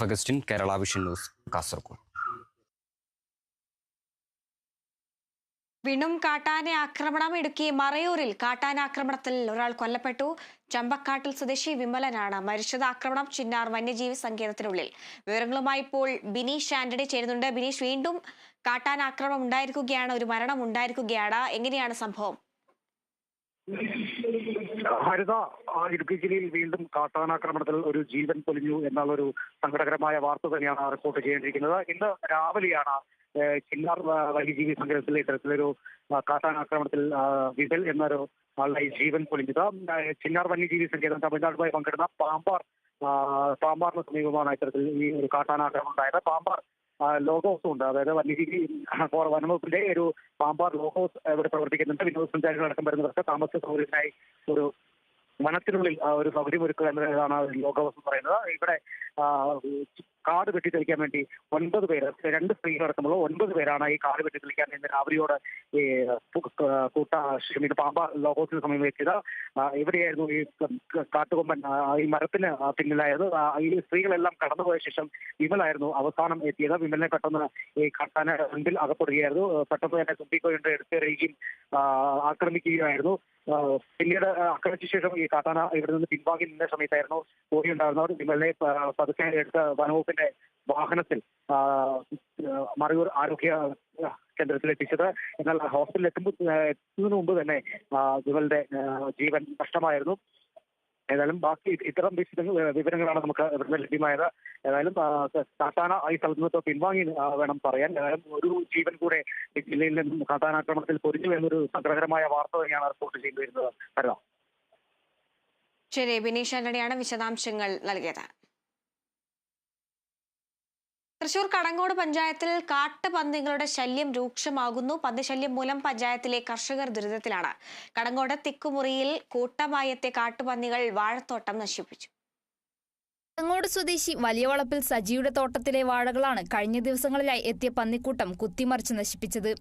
Augustine, Kerala vision news, Kasaragod. വീണ്ടും കാട്ടാന ആക്രമണം. ഇടുക്കി മറയൂരിൽ കാട്ടാന ആക്രമണത്തിൽ ഒരാൾ കൊല്ലപ്പെട്ടു. ചമ്പക്കാട്ടിൽ സ്വദേശി വിമലനാണ് മരിച്ചത്. ആക്രമണം ചിന്നാർ വന്യജീവി സങ്കേതത്തിനുള്ളിൽ. വിവരങ്ങളുമായി ഇപ്പോൾ ബിനീഷ് ആന്റണി ചേരുന്നുണ്ട്. ബിനീഷ്, വീണ്ടും കാട്ടാന ആക്രമണം ഉണ്ടായിരിക്കുകയാണ്, ഒരു മരണം ഉണ്ടായിരിക്കുകയാണ്. എങ്ങനെയാണ് സംഭവം? ഹരിത, ഇടുക്കി ജില്ലയിൽ വീണ്ടും കാട്ടാനാക്രമണത്തിൽ ഒരു ജീവൻ പൊലിഞ്ഞു എന്നുള്ളൊരു സങ്കടകരമായ വാർത്ത തന്നെയാണ് റിപ്പോർട്ട് ചെയ്തിരിക്കുന്നത്. ഇന്ന് രാവിലെയാണ് ചിന്നാർ വന്യജീവി സങ്കേതത്തിൽ ഇത്തരത്തിലൊരു കാട്ടാനാക്രമണത്തിൽ വിമൽ എന്നൊരു ആളുടെ ജീവൻ പൊലിഞ്ഞത്. ചിന്നാർ വന്യജീവി സങ്കേതം തമിഴ്നാടുമായി പങ്കിടുന്ന പാമ്പാറിന് സമീപമാണ് ഇത്തരത്തിൽ ഈ ഒരു കാട്ടാനാക്രമണം ഉണ്ടായത്. പാമ്പാർ ലോഗ് ഹൗസും ഉണ്ട്, അതായത് വന്യജീവി വനംവകുപ്പിന്റെ ഒരു പാമ്പാർ ലോഗ് ഹൗസ് ഇവിടെ പ്രവർത്തിക്കുന്നുണ്ട്. വിനോദസഞ്ചാരികൾ അടക്കം വരുന്നവർക്ക് താമസ സൗകര്യത്തിനായി ഒരു വനത്തിനുള്ളിൽ ഒരു സൗകര്യം ഒരുക്കുക എന്നതാണ് ലോഗ് ഹൗസ് എന്ന് പറയുന്നത്. ഇവിടെ കാട് വെട്ടിത്തെളിക്കാൻ വേണ്ടി 9 പേര്, 2 സ്ത്രീകളടക്കമുള്ള 9 പേരാണ് ഈ കാട് വെട്ടിത്തെളിക്കാൻ ഇന്ന് രാവിലെയോട് ഈ പാമ്പാർ ലോഗ് ഹൗസിന് സമീപം എത്തിയത്. ഇവിടെയായിരുന്നു ഈ കാട്ടുകൊമ്പൻ ഈ മരത്തിന് പിന്നിലായത്. ഈ സ്ത്രീകളെല്ലാം കടന്നുപോയ ശേഷം വിമലായിരുന്നു അവസാനം എത്തിയത്. വിമലിനെ പെട്ടെന്ന് ഈ കാട്ടാന മുൻപിൽ അകപ്പെടുകയായിരുന്നു. പെട്ടെന്ന് തന്നെ തുമ്പിക്കൊണ്ട എടുത്തെറിയുകയും ആക്രമിക്കുകയായിരുന്നു. പിന്നീട് ആക്രമിച്ച ശേഷം ഈ കാട്ടാന ഇവിടെ നിന്ന് പിൻവാങ്ങി നിന്ന സമയത്തായിരുന്നു ഓടിയുണ്ടായിരുന്നവർ വിമലിനെ പതുക്കെ എടുത്ത വനവകുപ്പിന്റെ വാഹനത്തിൽ മറയൂർ ആരോഗ്യ കേന്ദ്രത്തിൽ എത്തിച്ചത്. എന്നാൽ ഹോസ്പിറ്റലിൽ എത്തുന്നതിന് മുമ്പ് തന്നെ വിമലിന്റെ ജീവൻ നഷ്ടമായിരുന്നു. ഏതായാലും ബാക്കി ഇത്തരം വിവരങ്ങളാണ് നമുക്ക് ഇവിടുന്ന് ലഭ്യമായത്. ഏതായാലും കാട്ടാന ഈ സ്ഥലത്ത് നിന്ന് പിൻവാങ്ങി വേണം പറയാൻ. ഏതായാലും ഒരു ജീവൻ കൂടെ ജില്ലയിൽ നിന്നും കാട്ടാനാക്രമണത്തിൽ പൊരിഞ്ഞു എന്നൊരു സങ്കടകരമായ വാർത്ത തന്നെയാണ് റിപ്പോർട്ട് ചെയ്തു വരുന്നത്. ശരി, ബിനീഷ് ആന്റണിയാണ് വിശദാംശങ്ങൾ നൽകിയത്. തൃശൂർ കടങ്ങോട് പഞ്ചായത്തിൽ കാട്ടുപന്നികളുടെ ശല്യം രൂക്ഷമാകുന്നു. പന്നിശല്യം മൂലം പഞ്ചായത്തിലെ കർഷകർ ദുരിതത്തിലാണ്. കടങ്ങോട് തിക്കുമുറിയിൽ കൂട്ടമായി എത്തിയ കാട്ടുപന്നികൾ വാഴത്തോട്ടം നശിപ്പിച്ചു. കടങ്ങോട് സ്വദേശി വലിയ വളപ്പിൽ സജിയുടെ തോട്ടത്തിലെ വാഴകളാണ് കഴിഞ്ഞ ദിവസങ്ങളിലായി എത്തിയ പന്നിക്കൂട്ടം കുത്തിമറിച്ച് നശിപ്പിച്ചത്.